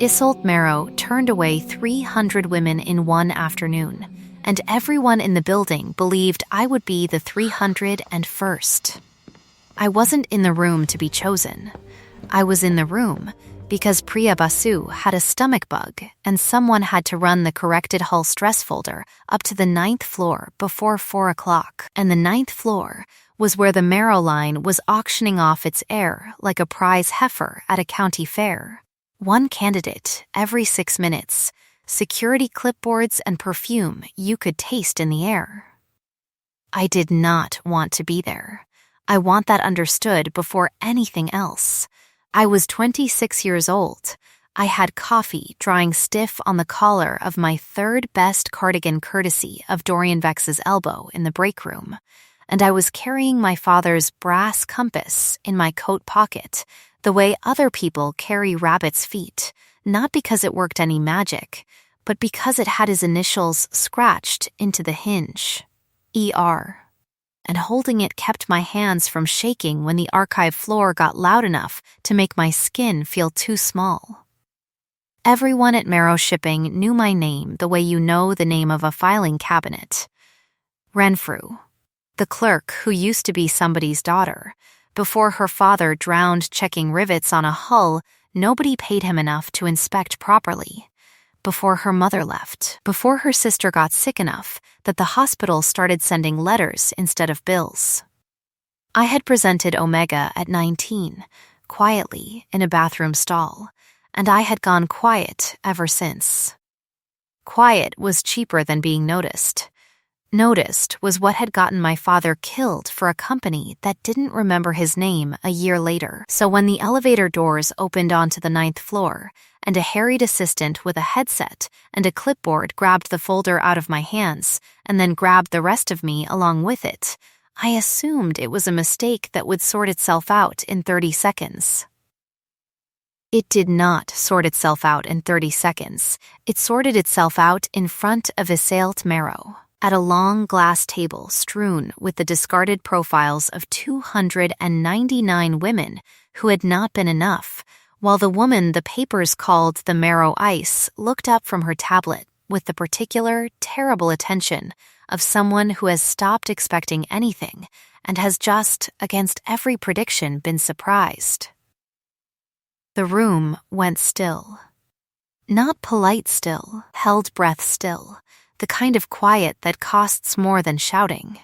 Isolde Marrow turned away 300 women in one afternoon, and everyone in the building believed I would be the 301st. I wasn't in the room to be chosen. I was in the room because Priya Basu had a stomach bug and someone had to run the corrected Hull stress folder up to the 9th floor before 4 o'clock, and the 9th floor was where the Marrow line was auctioning off its heir like a prize heifer at a county fair. One candidate every 6 minutes, security clipboards and perfume you could taste in the air. I did not want to be there. I want that understood before anything else. I was 26 years old. I had coffee drying stiff on the collar of my third best cardigan courtesy of Dorian Vex's elbow in the break room, and I was carrying my father's brass compass in my coat pocket, the way other people carry rabbit's feet, not because it worked any magic, but because it had his initials scratched into the hinge. ER. And holding it kept my hands from shaking when the archive floor got loud enough to make my skin feel too small. Everyone at Marrow Shipping knew my name the way you know the name of a filing cabinet. Renfrew, the clerk who used to be somebody's daughter. Before her father drowned checking rivets on a hull, nobody paid him enough to inspect properly. Before her mother left, before her sister got sick enough that the hospital started sending letters instead of bills. I had presented Omega at 19, quietly in a bathroom stall, and I had gone quiet ever since. Quiet was cheaper than being noticed. Noticed was what had gotten my father killed for a company that didn't remember his name a year later. So when the elevator doors opened onto the 9th floor, and a harried assistant with a headset and a clipboard grabbed the folder out of my hands and then grabbed the rest of me along with it, I assumed it was a mistake that would sort itself out in 30 seconds. It did not sort itself out in 30 seconds. It sorted itself out in front of Isolde Marrow, at a long glass table strewn with the discarded profiles of 299 women who had not been enough, while the woman the papers called the Marrow Ice looked up from her tablet with the particular, terrible attention of someone who has stopped expecting anything and has just, against every prediction, been surprised. The room went still. Not polite still, held breath still, the kind of quiet that costs more than shouting.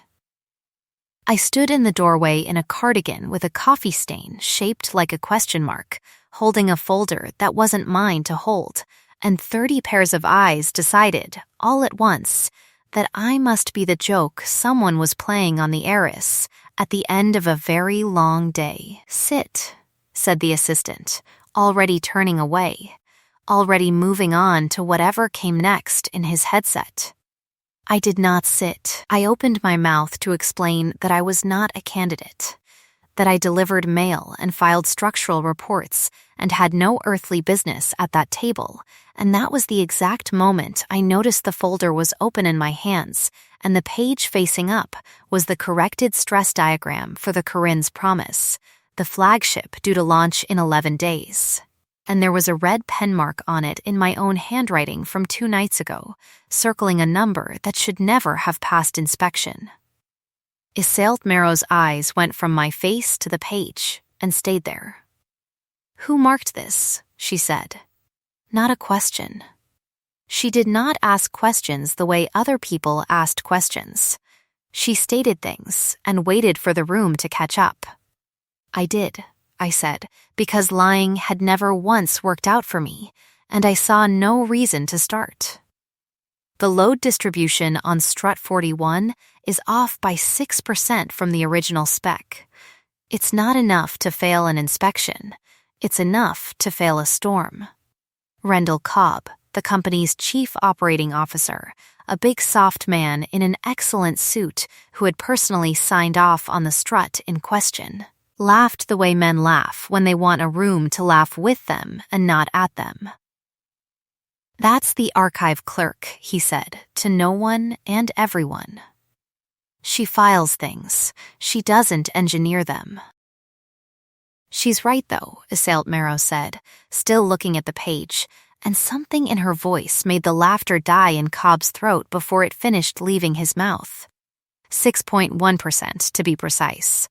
I stood in the doorway in a cardigan with a coffee stain shaped like a question mark, holding a folder that wasn't mine to hold, and 30 pairs of eyes decided, all at once, that I must be the joke someone was playing on the Heiress at the end of a very long day. "Sit," said the assistant, already turning away, already moving on to whatever came next in his headset. I did not sit. I opened my mouth to explain that I was not a candidate, that I delivered mail and filed structural reports and had no earthly business at that table, and that was the exact moment I noticed the folder was open in my hands, and the page facing up was the corrected stress diagram for the Corinne's Promise, the flagship due to launch in 11 days. And there was a red pen mark on it in my own handwriting from 2 nights ago, circling a number that should never have passed inspection. Isolde Marrow's eyes went from my face to the page and stayed there. "Who marked this?" she said. Not a question. She did not ask questions the way other people asked questions. She stated things and waited for the room to catch up. "I did," I said, because lying had never once worked out for me, and I saw no reason to start. The load distribution on strut 41 is off by 6% from the original spec. It's not enough to fail an inspection. It's enough to fail a storm. Rendell Cobb, the company's chief operating officer, a big soft man in an excellent suit who had personally signed off on the strut in question, laughed the way men laugh when they want a room to laugh with them and not at them. "That's the archive clerk," he said, to no one and everyone. "She files things. She doesn't engineer them." She's right, though, Assailant Marrow said, still looking at the page, and something in her voice made the laughter die in Cobb's throat before it finished leaving his mouth. 6.1% to be precise.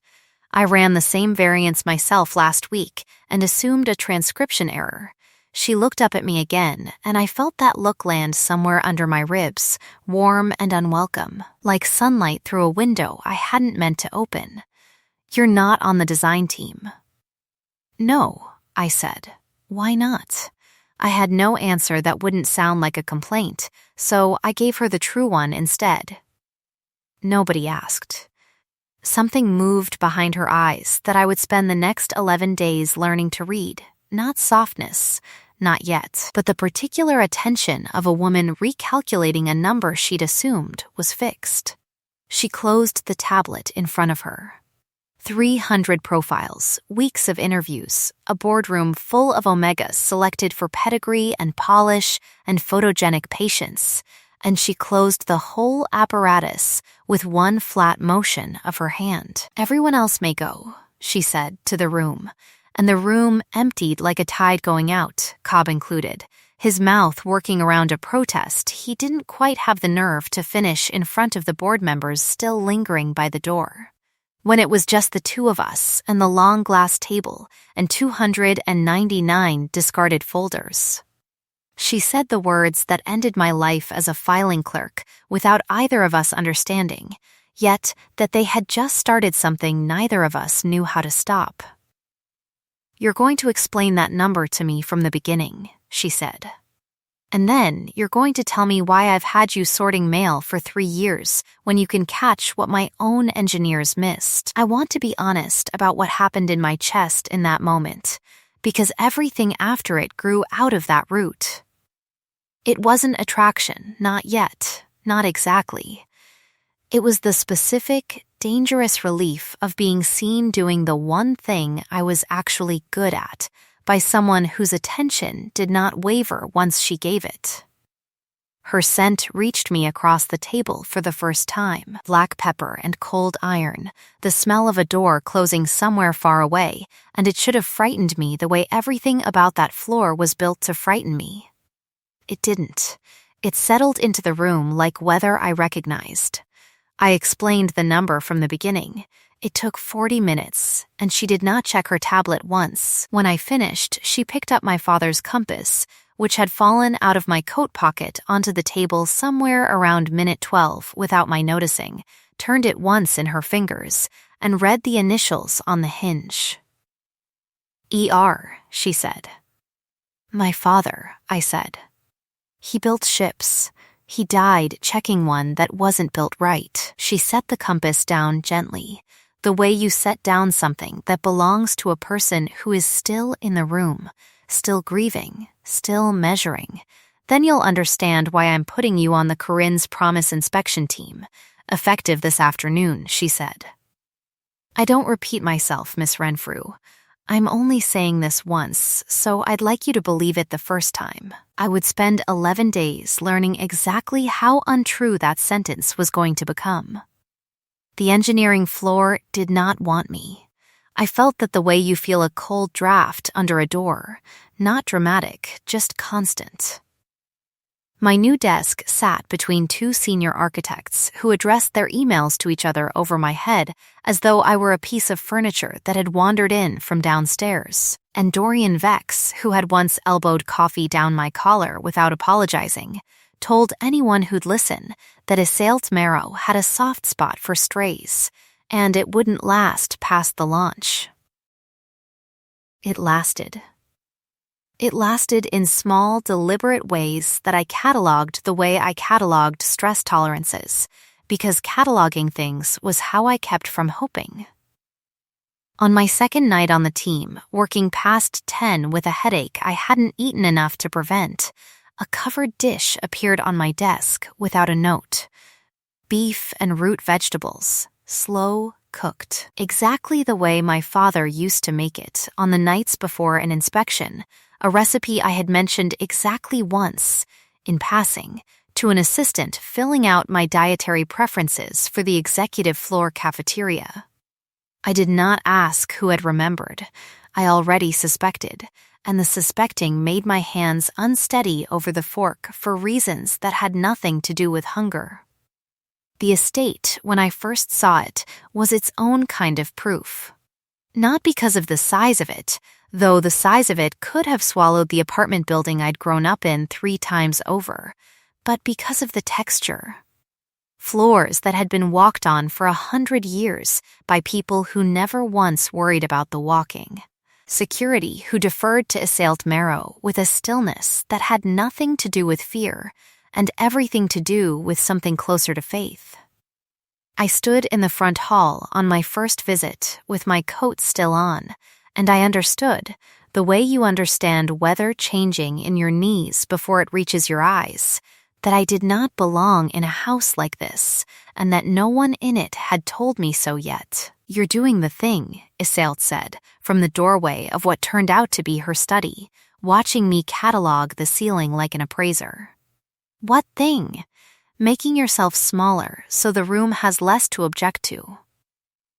I ran the same variance myself last week and assumed a transcription error. She looked up at me again, and I felt that look land somewhere under my ribs, warm and unwelcome, like sunlight through a window I hadn't meant to open. You're not on the design team. No, I said. Why not? I had no answer that wouldn't sound like a complaint, so I gave her the true one instead. Nobody asked. Something moved behind her eyes that I would spend the next 11 days learning to read. Not softness, not yet, but the particular attention of a woman recalculating a number she'd assumed was fixed. She closed the tablet in front of her. 300 profiles, weeks of interviews, a boardroom full of omegas selected for pedigree and polish and photogenic patience, and she closed the whole apparatus with one flat motion of her hand. Everyone else may go, she said to the room, and the room emptied like a tide going out, Cobb included, his mouth working around a protest he didn't quite have the nerve to finish in front of the board members still lingering by the door. When it was just the two of us and the long glass table and 299 discarded folders. She said the words that ended my life as a filing clerk without either of us understanding, yet that they had just started something neither of us knew how to stop. You're going to explain that number to me from the beginning, she said. And then you're going to tell me why I've had you sorting mail for 3 years when you can catch what my own engineers missed. I want to be honest about what happened in my chest in that moment, because everything after it grew out of that root. It wasn't attraction, not yet, not exactly. It was the specific, dangerous relief of being seen doing the one thing I was actually good at, by someone whose attention did not waver once she gave it. Her scent reached me across the table for the first time. Black pepper and cold iron, the smell of a door closing somewhere far away, and it should have frightened me the way everything about that floor was built to frighten me. It didn't. It settled into the room like weather I recognized. I explained the number from the beginning. It took 40 minutes, and she did not check her tablet once. When I finished, she picked up my father's compass, which had fallen out of my coat pocket onto the table somewhere around minute 12 without my noticing, turned it once in her fingers, and read the initials on the hinge. ER, she said. My father, I said. He built ships. He died checking one that wasn't built right. She set the compass down gently, the way you set down something that belongs to a person who is still in the room, still grieving, still measuring. Then you'll understand why I'm putting you on the Corinne's Promise inspection team, effective this afternoon, she said. I don't repeat myself, Miss Renfrew. I'm only saying this once, so I'd like you to believe it the first time. I would spend 11 days learning exactly how untrue that sentence was going to become. The engineering floor did not want me. I felt that the way you feel a cold draft under a door, not dramatic, just constant. My new desk sat between two senior architects who addressed their emails to each other over my head as though I were a piece of furniture that had wandered in from downstairs, and Dorian Vex, who had once elbowed coffee down my collar without apologizing, told anyone who'd listen that Assailant Marrow had a soft spot for strays, and it wouldn't last past the launch. It lasted. It lasted in small, deliberate ways that I cataloged the way I cataloged stress tolerances, because cataloging things was how I kept from hoping. On my second night on the team, working past 10 with a headache I hadn't eaten enough to prevent, a covered dish appeared on my desk without a note. Beef and root vegetables, slow cooked, exactly the way my father used to make it on the nights before an inspection, a recipe I had mentioned exactly once, in passing, to an assistant filling out my dietary preferences for the executive floor cafeteria. I did not ask who had remembered. I already suspected, and the suspecting made my hands unsteady over the fork for reasons that had nothing to do with hunger. The estate, when I first saw it, was its own kind of proof. Not because of the size of it, though the size of it could have swallowed the apartment building I'd grown up in 3 times over, but because of the texture. Floors that had been walked on for 100 years by people who never once worried about the walking. Security who deferred to assailant marrow with a stillness that had nothing to do with fear and everything to do with something closer to faith. I stood in the front hall on my first visit with my coat still on, and I understood, the way you understand weather changing in your knees before it reaches your eyes, that I did not belong in a house like this, and that no one in it had told me so yet. "You're doing the thing," Iseult said, from the doorway of what turned out to be her study, watching me catalog the ceiling like an appraiser. "What thing?" "Making yourself smaller so the room has less to object to."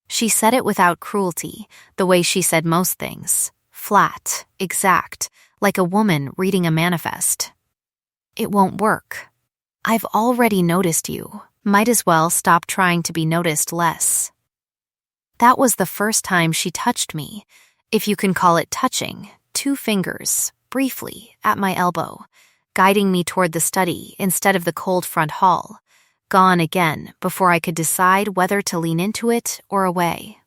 She said it without cruelty, the way she said most things, flat, exact, like a woman reading a manifest. "It won't work. I've already noticed you. Might as well stop trying to be noticed less." That was the first time she touched me, if you can call it touching, 2 fingers, briefly, at my elbow, guiding me toward the study instead of the cold front hall, gone again before I could decide whether to lean into it or away.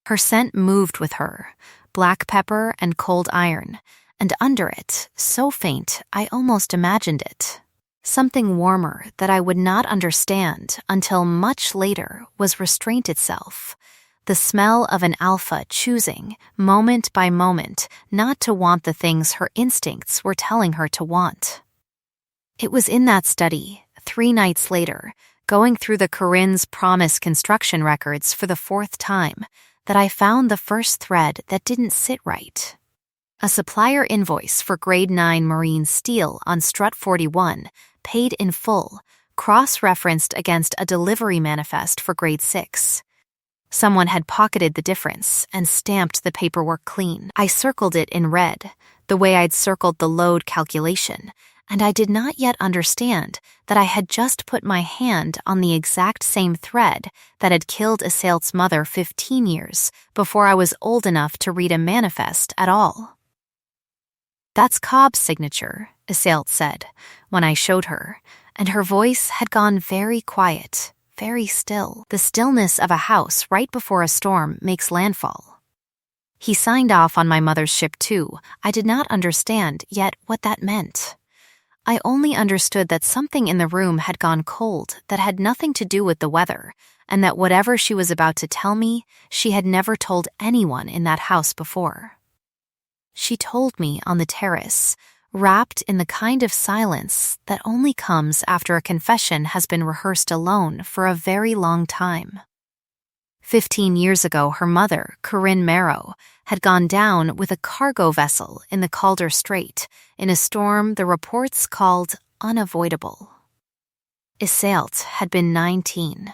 Her scent moved with her, black pepper and cold iron, and under it, so faint I almost imagined it. Something warmer that I would not understand until much later was restraint itself, the smell of an alpha choosing, moment by moment, not to want the things her instincts were telling her to want. It was in that study, 3 nights later, going through the Corinne's Promise construction records for the 4th time, that I found the first thread that didn't sit right. A supplier invoice for grade 9 marine steel on strut 41, paid in full, cross-referenced against a delivery manifest for grade 6. Someone had pocketed the difference and stamped the paperwork clean. I circled it in red, the way I'd circled the load calculation, and I did not yet understand that I had just put my hand on the exact same thread that had killed Iseult's mother 15 years before I was old enough to read a manifest at all. "That's Cobb's signature," Iseult said, when I showed her, and her voice had gone very quiet, very still. The stillness of a house right before a storm makes landfall. "He signed off on my mother's ship too. I did not understand yet what that meant. I only understood that something in the room had gone cold that had nothing to do with the weather, and that whatever she was about to tell me, she had never told anyone in that house before. She told me on the terrace, wrapped in the kind of silence that only comes after a confession has been rehearsed alone for a very long time. 15 years ago, her mother, Corinne Marrow, had gone down with a cargo vessel in the Calder Strait in a storm the reports called unavoidable. Iseult had been 19.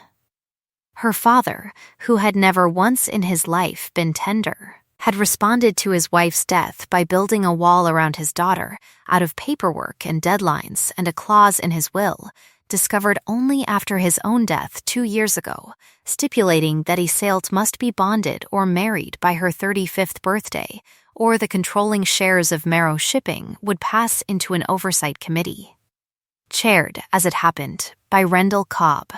Her father, who had never once in his life been tender, had responded to his wife's death by building a wall around his daughter out of paperwork and deadlines and a clause in his will, discovered only after his own death 2 years ago, stipulating that Iseult must be bonded or married by her 35th birthday, or the controlling shares of Marrow Shipping would pass into an oversight committee. Chaired, as it happened, by Rendell Cobb.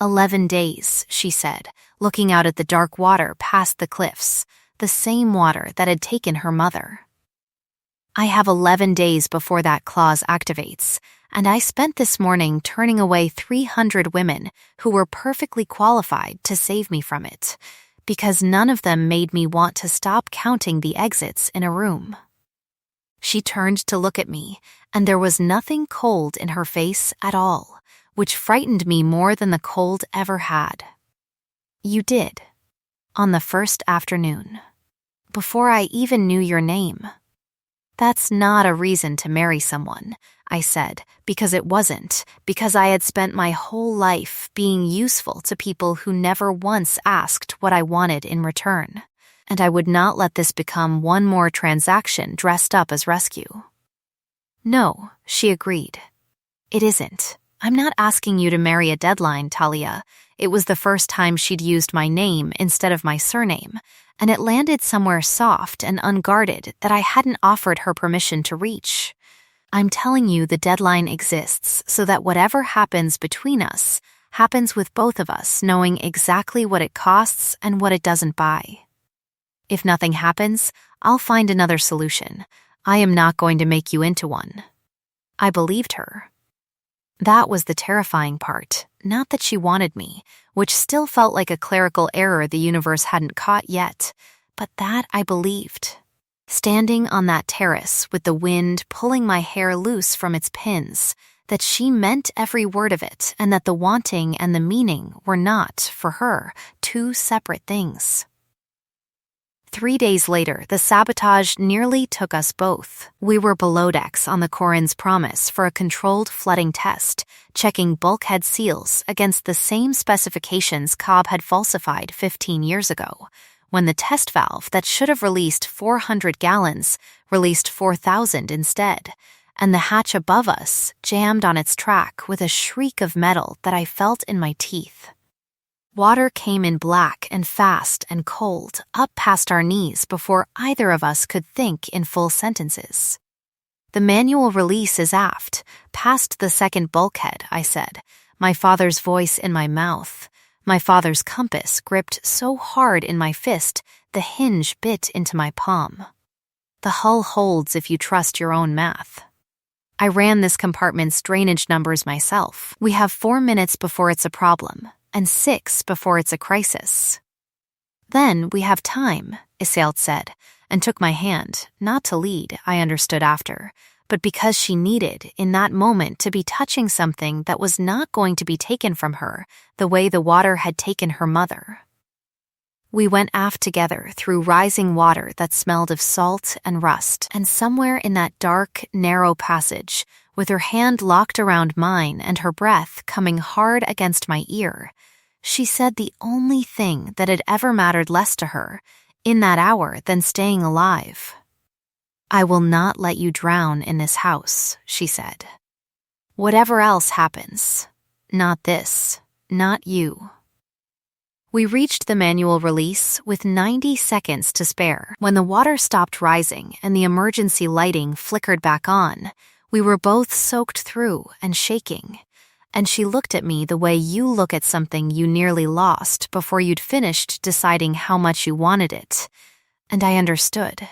11 days, she said, looking out at the dark water past the cliffs, the same water that had taken her mother. I have 11 days before that clause activates, and I spent this morning turning away 300 women who were perfectly qualified to save me from it, because none of them made me want to stop counting the exits in a room. She turned to look at me, and there was nothing cold in her face at all, which frightened me more than the cold ever had. You did. On the first afternoon. Before I even knew your name. That's not a reason to marry someone, I said, because it wasn't, because I had spent my whole life being useful to people who never once asked what I wanted in return. And I would not let this become one more transaction dressed up as rescue. No, she agreed. It isn't. I'm not asking you to marry a deadline, Talia. It was the first time she'd used my name instead of my surname, and it landed somewhere soft and unguarded that I hadn't offered her permission to reach. I'm telling you the deadline exists so that whatever happens between us happens with both of us knowing exactly what it costs and what it doesn't buy. If nothing happens, I'll find another solution. I am not going to make you into one. I believed her. That was the terrifying part, not that she wanted me, which still felt like a clerical error the universe hadn't caught yet, but that I believed. Standing on that terrace with the wind pulling my hair loose from its pins, that she meant every word of it and that the wanting and the meaning were not, for her, two separate things. 3 days later, the sabotage nearly took us both. We were below decks on the Corin's Promise for a controlled flooding test, checking bulkhead seals against the same specifications Cobb had falsified 15 years ago, when the test valve that should have released 400 gallons released 4,000 instead, and the hatch above us jammed on its track with a shriek of metal that I felt in my teeth. Water came in black and fast and cold, up past our knees before either of us could think in full sentences. The manual release is aft, past the second bulkhead, I said, my father's voice in my mouth, my father's compass gripped so hard in my fist the hinge bit into my palm. The hull holds if you trust your own math. I ran this compartment's drainage numbers myself. We have 4 minutes before it's a problem, and 6 before it's a crisis. Then we have time, Isaelt said, and took my hand, not to lead, I understood after, but because she needed, in that moment, to be touching something that was not going to be taken from her the way the water had taken her mother. We went aft together through rising water that smelled of salt and rust, and somewhere in that dark, narrow passage, with her hand locked around mine and her breath coming hard against my ear, she said the only thing that had ever mattered less to her in that hour than staying alive. I will not let you drown in this house, she said. Whatever else happens, not this, not you. We reached the manual release with 90 seconds to spare. When the water stopped rising and the emergency lighting flickered back on, we were both soaked through and shaking. And she looked at me the way you look at something you nearly lost before you'd finished deciding how much you wanted it. And I understood,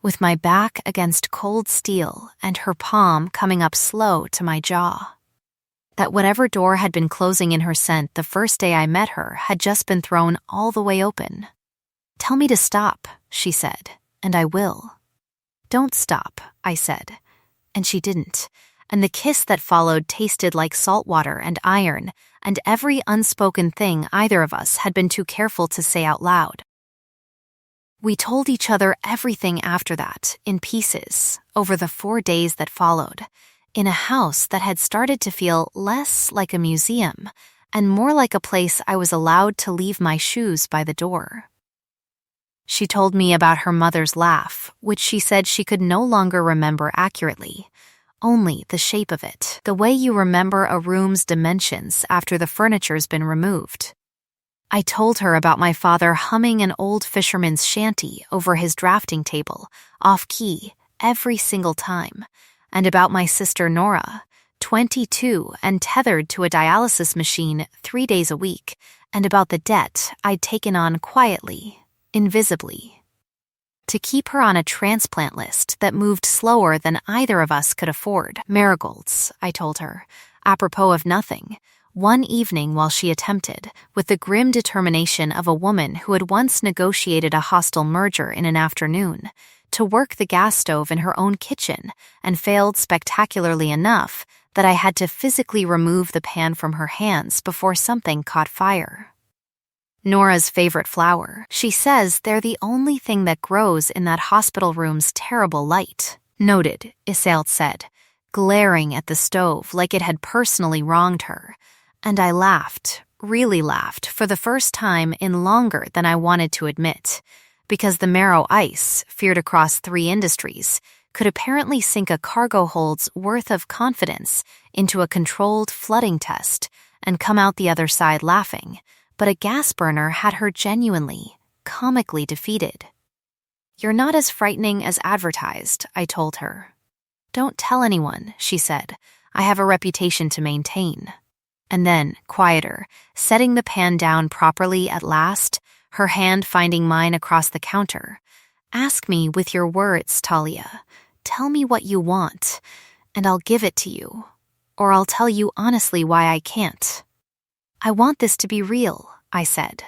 with my back against cold steel and her palm coming up slow to my jaw, that whatever door had been closing in her scent the first day I met her had just been thrown all the way open. Tell me to stop, she said, and I will. Don't stop, I said, and she didn't. And the kiss that followed tasted like salt water and iron, and every unspoken thing either of us had been too careful to say out loud. We told each other everything after that, in pieces, over the 4 days that followed, in a house that had started to feel less like a museum and more like a place I was allowed to leave my shoes by the door. She told me about her mother's laugh, which she said she could no longer remember accurately, only the shape of it, the way you remember a room's dimensions after the furniture's been removed. I told her about my father humming an old fisherman's shanty over his drafting table, off-key, every single time, and about my sister Nora, 22 and tethered to a dialysis machine 3 days a week, and about the debt I'd taken on quietly, invisibly, to keep her on a transplant list that moved slower than either of us could afford. Marigolds, I told her, apropos of nothing, one evening while she attempted, with the grim determination of a woman who had once negotiated a hostile merger in an afternoon, to work the gas stove in her own kitchen and failed spectacularly enough that I had to physically remove the pan from her hands before something caught fire. Nora's favorite flower. She says they're the only thing that grows in that hospital room's terrible light. Noted, Iseult said, glaring at the stove like it had personally wronged her, and I laughed, really laughed, for the first time in longer than I wanted to admit, because the marrow ice, feared across 3 industries, could apparently sink a cargo hold's worth of confidence into a controlled flooding test and come out the other side laughing, but a gas burner had her genuinely, comically defeated. "You're not as frightening as advertised," I told her. "Don't tell anyone," she said. "I have a reputation to maintain." And then, quieter, setting the pan down properly at last, her hand finding mine across the counter. "Ask me with your words, Talia. Tell me what you want, and I'll give it to you. Or I'll tell you honestly why I can't." "I want this to be real," I said.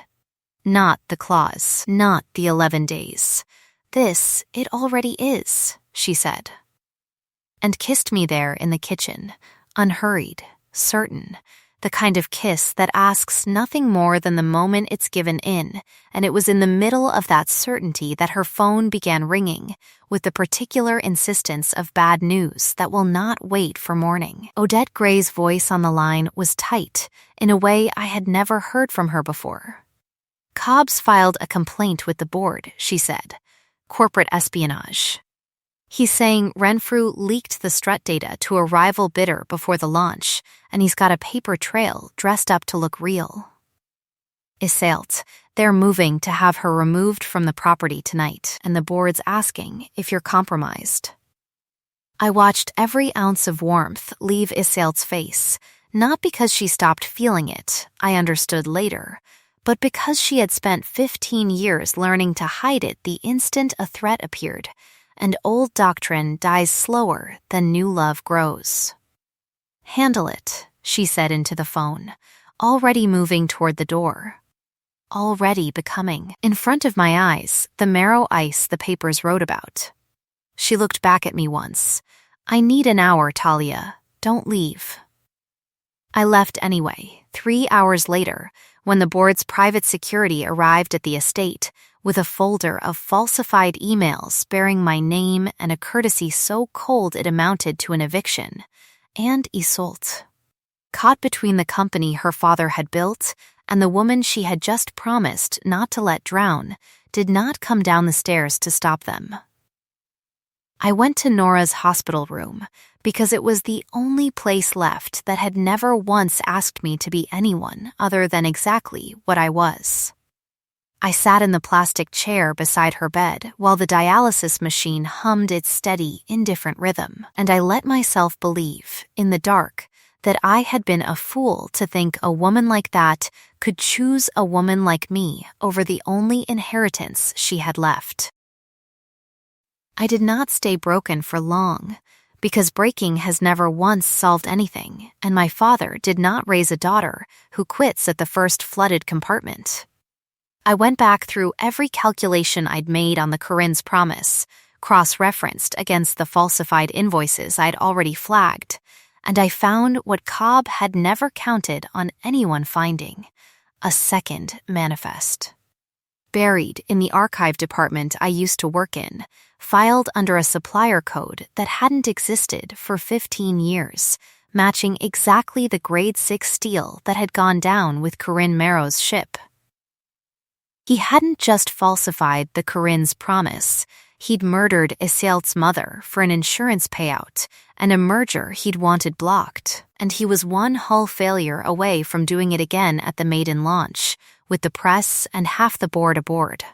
"Not the clause, not the 11 days. This, it already is," she said. And kissed me there in the kitchen, unhurried, certain, the kind of kiss that asks nothing more than the moment it's given in, and it was in the middle of that certainty that her phone began ringing, with the particular insistence of bad news that will not wait for morning. Odette Gray's voice on the line was tight, in a way I had never heard from her before. "Cobb's filed a complaint with the board," she said. "Corporate espionage. He's saying Renfrew leaked the strut data to a rival bidder before the launch, and he's got a paper trail dressed up to look real." Iseult, they're moving to have her removed from the property tonight, and the board's asking if you're compromised. I watched every ounce of warmth leave Iseult's face, not because she stopped feeling it, I understood later, but because she had spent 15 years learning to hide it the instant a threat appeared, and old doctrine dies slower than new love grows. "Handle it," she said into the phone, already moving toward the door. Already becoming, in front of my eyes, the marrow ice the papers wrote about. She looked back at me once. "I need an hour, Talia. Don't leave." I left anyway, 3 hours later, when the board's private security arrived at the estate, with a folder of falsified emails bearing my name and a courtesy so cold it amounted to an eviction, and Iseult. Caught between the company her father had built and the woman she had just promised not to let drown, did not come down the stairs to stop them. I went to Nora's hospital room because it was the only place left that had never once asked me to be anyone other than exactly what I was. I sat in the plastic chair beside her bed while the dialysis machine hummed its steady, indifferent rhythm, and I let myself believe, in the dark, that I had been a fool to think a woman like that could choose a woman like me over the only inheritance she had left. I did not stay broken for long, because breaking has never once solved anything, and my father did not raise a daughter who quits at the first flooded compartment. I went back through every calculation I'd made on the Corinne's promise, cross-referenced against the falsified invoices I'd already flagged, and I found what Cobb had never counted on anyone finding: a second manifest. Buried in the archive department I used to work in, filed under a supplier code that hadn't existed for 15 years, matching exactly the grade 6 steel that had gone down with Corinne Marrow's ship. He hadn't just falsified the Corinne's promise, he'd murdered Iseult's mother for an insurance payout and a merger he'd wanted blocked, and he was one hull failure away from doing it again at the maiden launch, with the press and half the board aboard.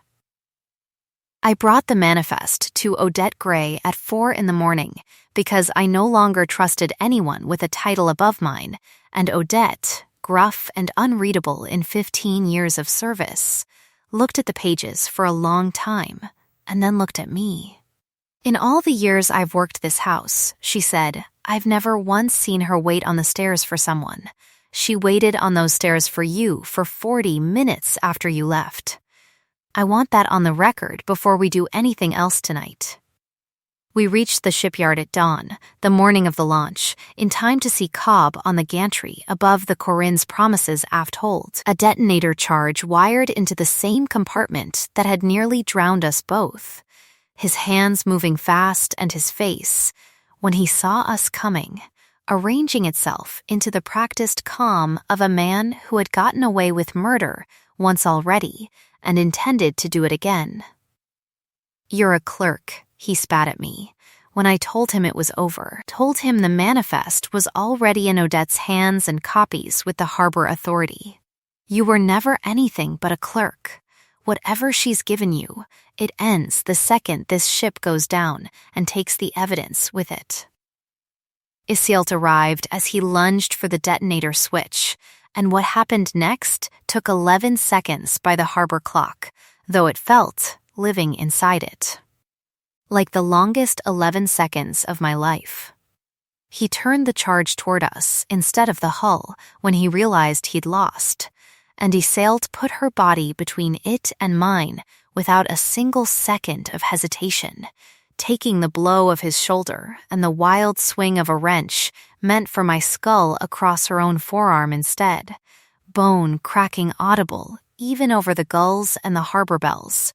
I brought the manifest to Odette Gray at 4 a.m. because I no longer trusted anyone with a title above mine, and Odette, gruff and unreadable in 15 years of service, looked at the pages for a long time, and then looked at me. "In all the years I've worked this house," she said, "I've never once seen her wait on the stairs for someone. She waited on those stairs for you for 40 minutes after you left. I want that on the record before we do anything else tonight." We reached the shipyard at dawn, the morning of the launch, in time to see Cobb on the gantry above the Corinne's Promises aft hold, a detonator charge wired into the same compartment that had nearly drowned us both. his hands moving fast and his face, when he saw us coming, arranging itself into the practiced calm of a man who had gotten away with murder once already and intended to do it again. "You're a clerk," he spat at me, when I told him it was over, told him the manifest was already in Odette's hands and copies with the harbor authority. "You were never anything but a clerk. Whatever she's given you, it ends the second this ship goes down and takes the evidence with it." Isielt arrived as he lunged for the detonator switch, and what happened next took 11 seconds by the harbor clock, though it felt living inside it like the longest 11 seconds of my life. He turned the charge toward us instead of the hull when he realized he'd lost, and Isielt put her body between it and mine without a single second of hesitation, taking the blow of his shoulder and the wild swing of a wrench meant for my skull across her own forearm instead, bone cracking audible even over the gulls and the harbor bells.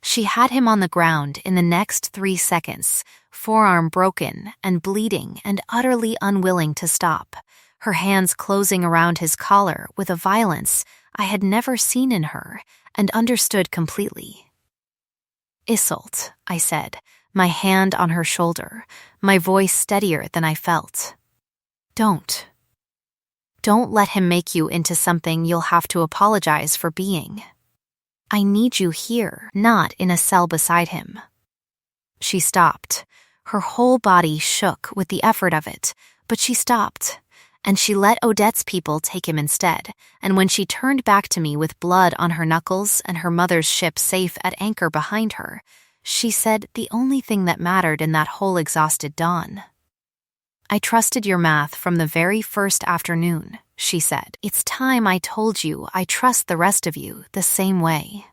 She had him on the ground in the next 3 seconds, forearm broken and bleeding and utterly unwilling to stop, her hands closing around his collar with a violence I had never seen in her and understood completely. "Iseult," I said, my hand on her shoulder, my voice steadier than I felt. Don't let him make you into something you'll have to apologize for being. I need you here, not in a cell beside him." She stopped. Her whole body shook with the effort of it, but she stopped, and she let Odette's people take him instead, and when she turned back to me with blood on her knuckles and her mother's ship safe at anchor behind her, she said the only thing that mattered in that whole exhausted dawn. "I trusted your math from the very first afternoon," she said. "It's time I told you I trust the rest of you the same way."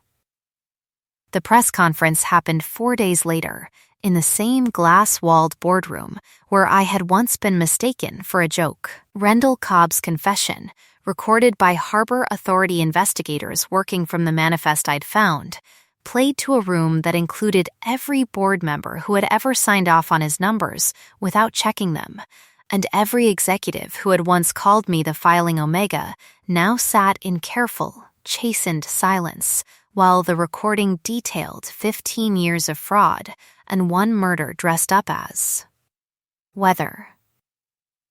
The press conference happened 4 days later, in the same glass-walled boardroom where I had once been mistaken for a joke. Rendell Cobb's confession, recorded by Harbor Authority investigators working from the manifest I'd found, played to a room that included every board member who had ever signed off on his numbers without checking them, and every executive who had once called me the filing Omega now sat in careful, chastened silence while the recording detailed 15 years of fraud and one murder dressed up as weather.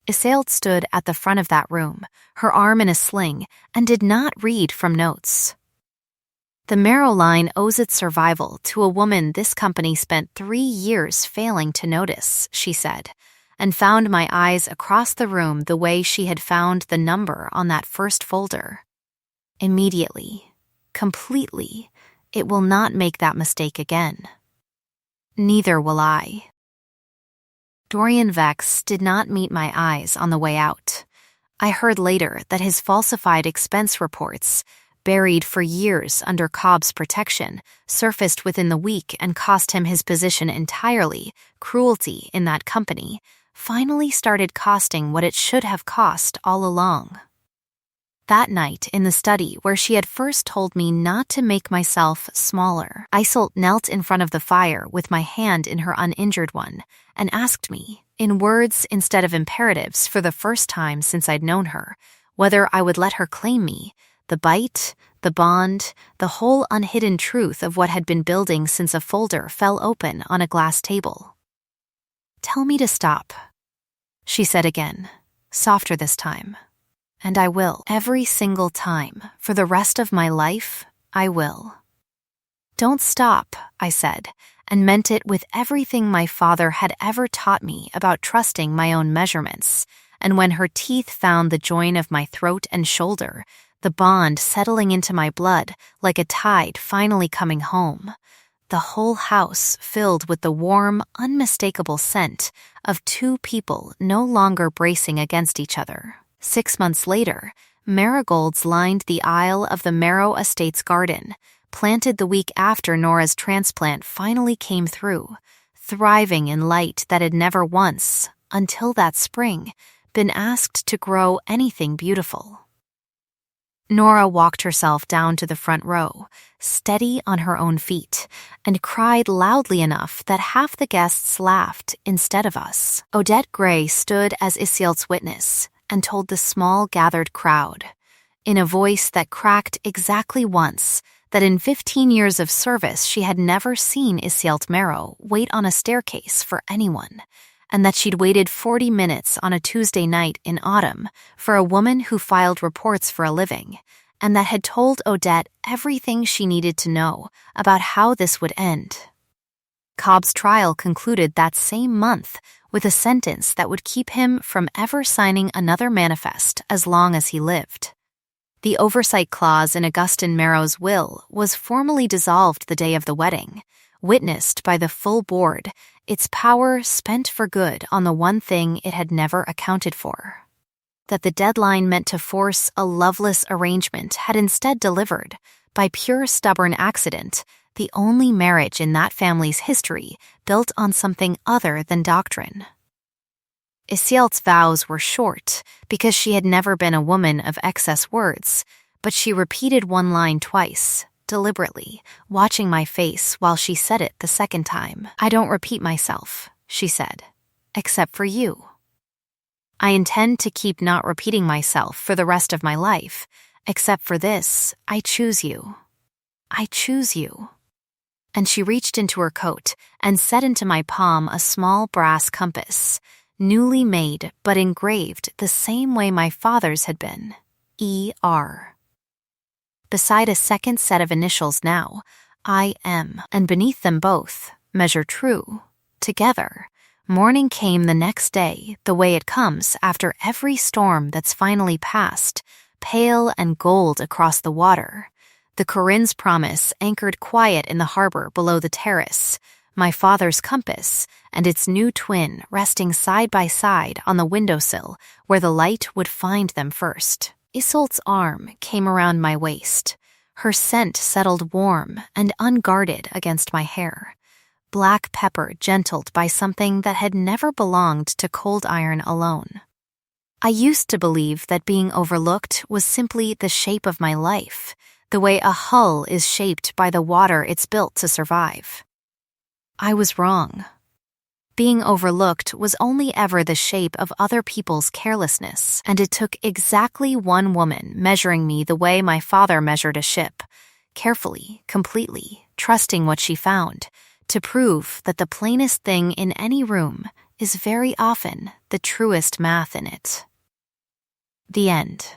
Isielt stood at the front of that room, her arm in a sling, and did not read from notes. "The Marrow line owes its survival to a woman this company spent 3 years failing to notice," she said, and found my eyes across the room the way she had found the number on that first folder. "Immediately, completely, it will not make that mistake again. Neither will I." Dorian Vex did not meet my eyes on the way out. I heard later that his falsified expense reports, buried for years under Cobb's protection, surfaced within the week and cost him his position entirely. Cruelty in that company finally started costing what it should have cost all along. That night in the study where she had first told me not to make myself smaller, Iseult knelt in front of the fire with my hand in her uninjured one and asked me, in words instead of imperatives for the first time since I'd known her, whether I would let her claim me, the bite, the bond, the whole unhidden truth of what had been building since a folder fell open on a glass table. "Tell me to stop," she said again, softer this time. "And I will. Every single time. For the rest of my life, I will." "Don't stop," I said, and meant it with everything my father had ever taught me about trusting my own measurements, and when her teeth found the join of my throat and shoulder, the bond settling into my blood like a tide finally coming home, the whole house filled with the warm, unmistakable scent of two people no longer bracing against each other. 6 months later, marigolds lined the aisle of the Marrow Estates garden, planted the week after Nora's transplant finally came through, thriving in light that had never once, until that spring, been asked to grow anything beautiful. Nora walked herself down to the front row, steady on her own feet, and cried loudly enough that half the guests laughed instead of us. Odette Gray stood as Iseult's witness and told the small gathered crowd, in a voice that cracked exactly once, that in 15 years of service she had never seen Iseult Marrow wait on a staircase for anyone, and that she'd waited 40 minutes on a Tuesday night in autumn for a woman who filed reports for a living, and that had told Odette everything she needed to know about how this would end. Cobb's trial concluded that same month with a sentence that would keep him from ever signing another manifest as long as he lived. The oversight clause in Augustin Marrow's will was formally dissolved the day of the wedding, witnessed by the full board, its power spent for good on the one thing it had never accounted for. That the deadline meant to force a loveless arrangement had instead delivered, by pure stubborn accident, the only marriage in that family's history built on something other than doctrine. Iseult's vows were short because she had never been a woman of excess words, but she repeated one line twice, deliberately, watching my face while she said it the second time. "I don't repeat myself," she said, "except for you. I intend to keep not repeating myself for the rest of my life, except for this. I choose you. I choose you." And she reached into her coat and set into my palm a small brass compass, newly made but engraved the same way my father's had been, E.R. Beside a second set of initials now, I.M., and beneath them both, measure true, together. Morning came the next day, the way it comes after every storm that's finally passed, pale and gold across the water. The Corinne's promise anchored quiet in the harbor below the terrace, my father's compass and its new twin resting side by side on the windowsill where the light would find them first. Iseult's arm came around my waist. Her scent settled warm and unguarded against my hair. Black pepper gentled by something that had never belonged to cold iron alone. I used to believe that being overlooked was simply the shape of my life, the way a hull is shaped by the water it's built to survive. I was wrong. Being overlooked was only ever the shape of other people's carelessness, and it took exactly one woman measuring me the way my father measured a ship, carefully, completely, trusting what she found, to prove that the plainest thing in any room is very often the truest math in it. The end.